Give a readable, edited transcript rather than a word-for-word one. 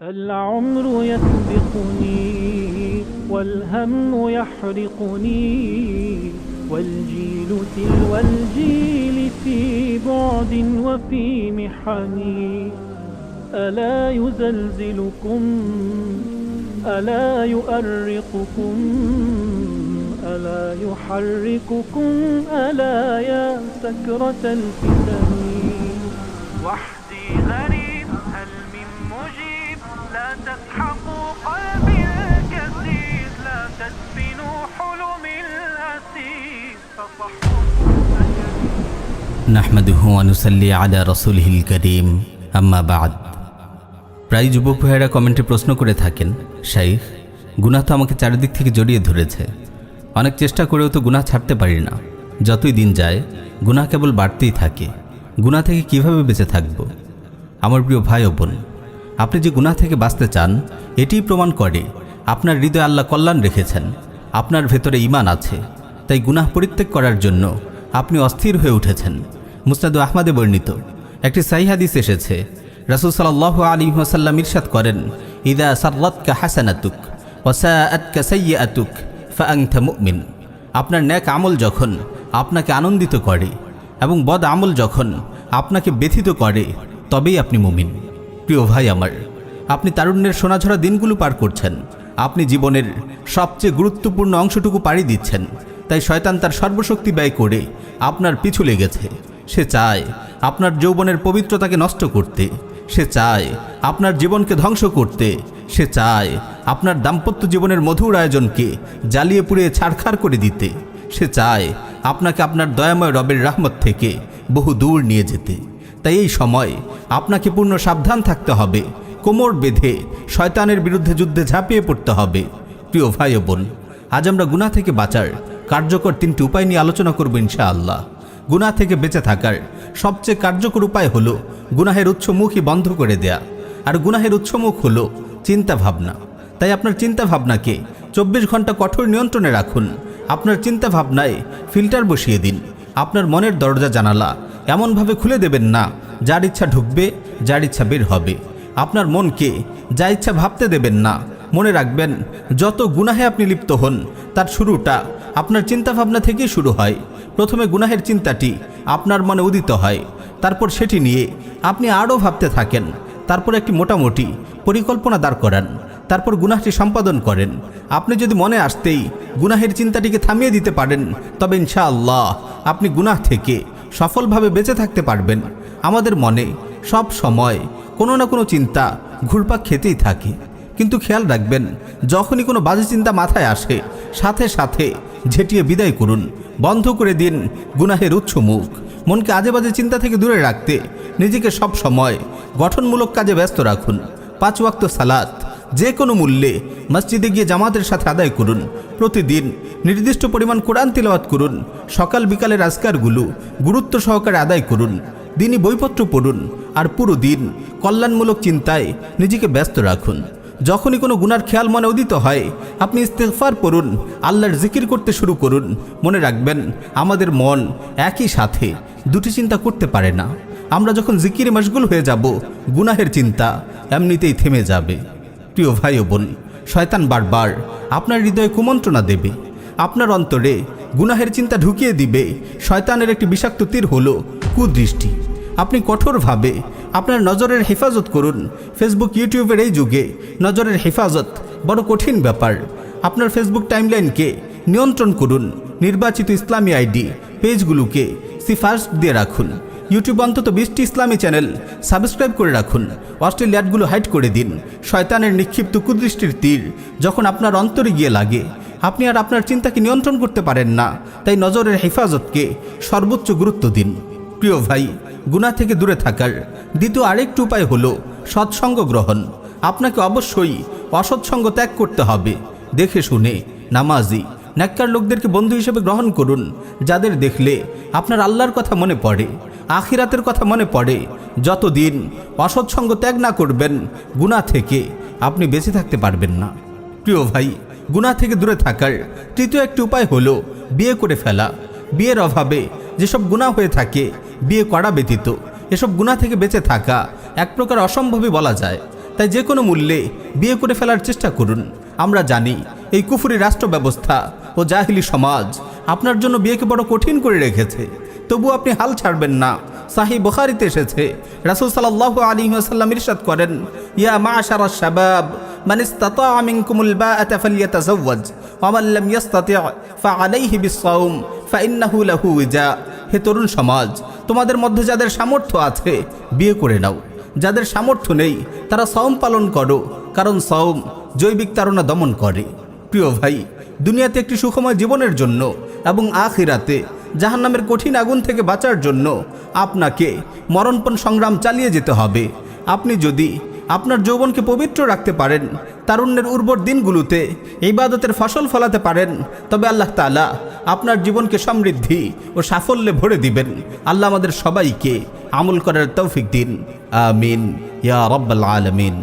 العمر يسبقني والهم يحرقني والجيل تلو الجيل في بعد وفي محن ألا يزلزلكم ألا يؤرقكم ألا يحرككم ألا يا سكرة الفتن وحدي غريب هل من مجيب لا تسحقوا قلبي الكثير لا تدفنوا حلمي الأسير نحمده ونصلي على رسوله الكريم أما بعد প্রায় যুবক ভাইয়েরা কমেন্টে প্রশ্ন করে থাকেন, শাইখ গুনাহ তো আমাকে চারিদিক থেকে জড়িয়ে ধরেছে, অনেক চেষ্টা করেও তো গুনাহ ছাড়তে পারি না, যতই দিন যায় গুনাহ কেবল বাড়তেই থাকে, গুনাহ থেকে কিভাবে বেঁচে থাকব? আমার প্রিয় ভাই ও বোন, আপনি যে গুনাহ থেকে বাঁচতে চান এটিই প্রমাণ করে আপনার হৃদয়ে আল্লাহ কল্যাণ রেখেছেন, আপনার ভেতরে ঈমান আছে, তাই গুনাহ পরিত্যাগ করার জন্য আপনি অস্থির হয়ে উঠেছেন। মুসনাদ আহমদে বর্ণিত একটি সহিহ হাদিস এসেছে, রাসূল সাল্লাল্লাহু আলাইহি ওয়াসাল্লাম ইরশাদ করেন, ইযা সাররাতকা হাসানাতুক ওয়া সাআতকা সাইয়্যাতুক ফাআনতা মুমিন। আপনার নেক আমল যখন আপনাকে আনন্দিত করে এবং বদ আমল যখন আপনাকে ব্যথিত করে তবেই আপনি মুমিন। প্রিয় ভাই আমার, আপনি তারুণ্যের সোনাঝরা দিনগুলো পার করছেন, আপনি জীবনের সবচেয়ে গুরুত্বপূর্ণ অংশটুকু পাড়ি দিচ্ছেন, তাই শয়তান তার সর্বশক্তি ব্যয় করে আপনার পিছু লেগেছে। সে চায় আপনার যৌবনের পবিত্রতাকে নষ্ট করতে, সে চায় আপনার জীবনকে ধ্বংস করতে, সে চায় আপনার দাম্পত্য জীবনের মধুর আয়োজনকে জ্বালিয়ে পুড়িয়ে ছারখার করে দিতে, সে চায় আপনাকে আপনার দয়াময় রবের রহমত থেকে বহু দূর নিয়ে যেতে। তাই এই সময় আপনাকে পূর্ণ সাবধান থাকতে হবে, কোমর বেঁধে শয়তানের বিরুদ্ধে যুদ্ধে ঝাঁপিয়ে পড়তে হবে। প্রিয় ভাই ও বোন, আজ আমরা গুনাহ থেকে বাঁচার কার্যকর 3টি উপায় নিয়ে আলোচনা করব ইনশাআল্লাহ। গুনাহ থেকে বেঁচে থাকার সবচেয়ে কার্যকর উপায় হলো গুনাহের উৎসমুখই বন্ধ করে দেয়া, আর গুনাহের উৎসমুখ হলো চিন্তা ভাবনা। তাই আপনার চিন্তা ভাবনাকে 24 ঘন্টা কঠোর নিয়ন্ত্রণে রাখুন। আপনার চিন্তা ভাবনায় ফিল্টার বসিয়ে দিন। আপনার মনের দরজা জানালা এমনভাবে খুলে দেবেন না যার ইচ্ছা ঢুকবে, যার ইচ্ছা বের হবে। আপনার মনকে যা ইচ্ছা ভাবতে দেবেন না। মনে রাখবেন, যত গুনাহে আপনি লিপ্ত হন তার শুরুটা আপনার চিন্তাভাবনা থেকেই শুরু হয়। প্রথমে গুনাহের চিন্তাটি আপনার মনে উদিত হয়, তারপর সেটি নিয়ে আপনি আরও ভাবতে থাকেন, তারপর একটি মোটামুটি পরিকল্পনা দাঁড় করান, তারপর গুনাহটি সম্পাদন করেন। আপনি যদি মনে আসতেই গুনাহের চিন্তাটিকে থামিয়ে দিতে পারেন, তবে ইনশাআল্লাহ আপনি গুনাহ থেকে সফলভাবে বেঁচে থাকতে পারবেন। আমাদের মনে সব সময় কোনো না কোনো চিন্তা ঘুরপাক খেতেই থাকে, কিন্তু খেয়াল রাখবেন, যখনই কোনো বাজে চিন্তা মাথায় আসে সাথে সাথে ঝেঁটিয়ে বিদায় করুন, বন্ধ করে দিন গুনাহের উৎস মুখ। মনকে আজে বাজে চিন্তা থেকে দূরে রাখতে নিজেকে সব সময় গঠনমূলক কাজে ব্যস্ত রাখুন। 5 ওয়াক্ত সালাত যে কোনো মূল্যে মসজিদে গিয়ে জামাতের সাথে আদায় করুন। প্রতিদিন নির্দিষ্ট পরিমাণ কোরআন তিলাওয়াত করুন। সকাল বিকালের আজকারগুলো গুরুত্ব সহকারে আদায় করুন। দিনই বইপত্র পড়ুন, আর পুরো দিন কল্যাণমূলক চিন্তায় নিজেকে ব্যস্ত রাখুন। যখনই কোনো গুনার খেয়াল মনে উদিত হয়, আপনি ইস্তেগফার পড়ুন, আল্লাহর জিকির করতে শুরু করুন। মনে রাখবেন, আমাদের মন একই সাথে দুটি চিন্তা করতে পারে না। আমরা যখন জিকিরে মশগুল হয়ে যাব, গুনাহের চিন্তা এমনিতেই থেমে যাবে। প্রিয় ভাই ও বোন, শয়তান বারবার আপনার হৃদয়ে কুমন্ত্রণা দেবে, আপনার অন্তরে গুনাহের চিন্তা ঢুকিয়ে দিবে। শয়তানের একটি বিষাক্ত তীর হলো কুদৃষ্টি। আপনি কঠোরভাবে আপনার নজরের হেফাজত করুন। ফেসবুক, ইউটিউবের এই যুগে নজরের হেফাজত বড় কঠিন ব্যাপার। আপনার ফেসবুক টাইমলাইনকে নিয়ন্ত্রণ করুন। নির্বাচিত ইসলামী আইডি পেজগুলোকে সিফারিশ দিয়ে রাখুন। ইউটিউব অন্তত 20টি ইসলামী চ্যানেল সাবস্ক্রাইব করে রাখুন। অশ্লীল অ্যাডগুলো হাইড করে দিন। শয়তানের নিক্ষিপ্ত কুদৃষ্টির তীর যখন আপনার অন্তরে গিয়ে লাগে, আপনি আর আপনার চিন্তাকে নিয়ন্ত্রণ করতে পারেন না। তাই নজরের হেফাজতকে সর্বোচ্চ গুরুত্ব দিন। প্রিয় ভাই, গুনাহ থেকে দূরে থাকার দ্বিতীয় আরেকটি উপায় হলো সৎসঙ্গ গ্রহণ। আপনাকে অবশ্যই অসৎসঙ্গ ত্যাগ করতে হবে। দেখে শুনে নামাজি নেককার লোকদেরকে বন্ধু হিসেবে গ্রহণ করুন, যাদের দেখলে আপনার আল্লাহর কথা মনে পড়ে, আখিরাতের কথা মনে পড়ে। যতদিন অসৎসঙ্গ ত্যাগ না করবেন, গুনাহ থেকে আপনি বেঁচে থাকতে পারবেন না। প্রিয় ভাই, গুনাহ থেকে দূরে থাকার তৃতীয় একটি উপায় হলো বিয়ে করে ফেলা। বিয়ের অভাবে যেসব গুনাহ হয়ে থাকে, বিয়ে করা ব্যতীত এসব গুনাহ থেকে বেঁচে থাকা এক প্রকার অসম্ভবই বলা যায়। তাই যে কোনো মূল্যে বিয়ে করে ফেলার চেষ্টা করুন। আমরা জানি এই কুফরি রাষ্ট্র ব্যবস্থা ও জাহিলি সমাজ আপনার জন্য বিয়েকে বড় কঠিন করে রেখেছে, তবু আপনি হাল ছাড়বেন না। সাহিহ বুখারীতে এসেছে, রাসূল সাল্লাল্লাহু আলাইহি ওয়াসাল্লাম ইরশাদ করেন, ইয়া মা'শারাশ শাবাব মান ইসতাতা'a মিনকুমুল বা'আতা ফালইয়াতাযাওয়াজ ওয়া মান লাম ইসতাতি' ফা'আলাইহি বিস-সাওম ফাইন্নাহু লাহু উজা। হে তরুণ সমাজ, তোমাদের মধ্যে যাদের সামর্থ্য আছে বিয়ে করে নাও, যাদের সামর্থ্য নেই তারা সাওম পালন করো, কারণ সাওম জৈবিক তাড়না দমন করে। প্রিয় ভাই, দুনিয়াতে একটি সুখময় জীবনের জন্য এবং আখিরাতে জাহান্নামের কঠিন আগুন থেকে বাঁচার জন্য আপনাকে মরণপণ সংগ্রাম চালিয়ে যেতে হবে। আপনি যদি আপনার যৌবনকে পবিত্র রাখতে পারেন, তারুণ্যের উর্বর দিনগুলোতে ইবাদতের ফসল ফলাতে পারেন, তবে আল্লাহ তাআলা আপনার জীবনকে সমৃদ্ধি ও সাফল্যে ভরে দিবেন। আল্লাহ আমাদের সবাইকে আমল করার তৌফিক দিন। আমিন ইয়া রাব্বাল আলামিন।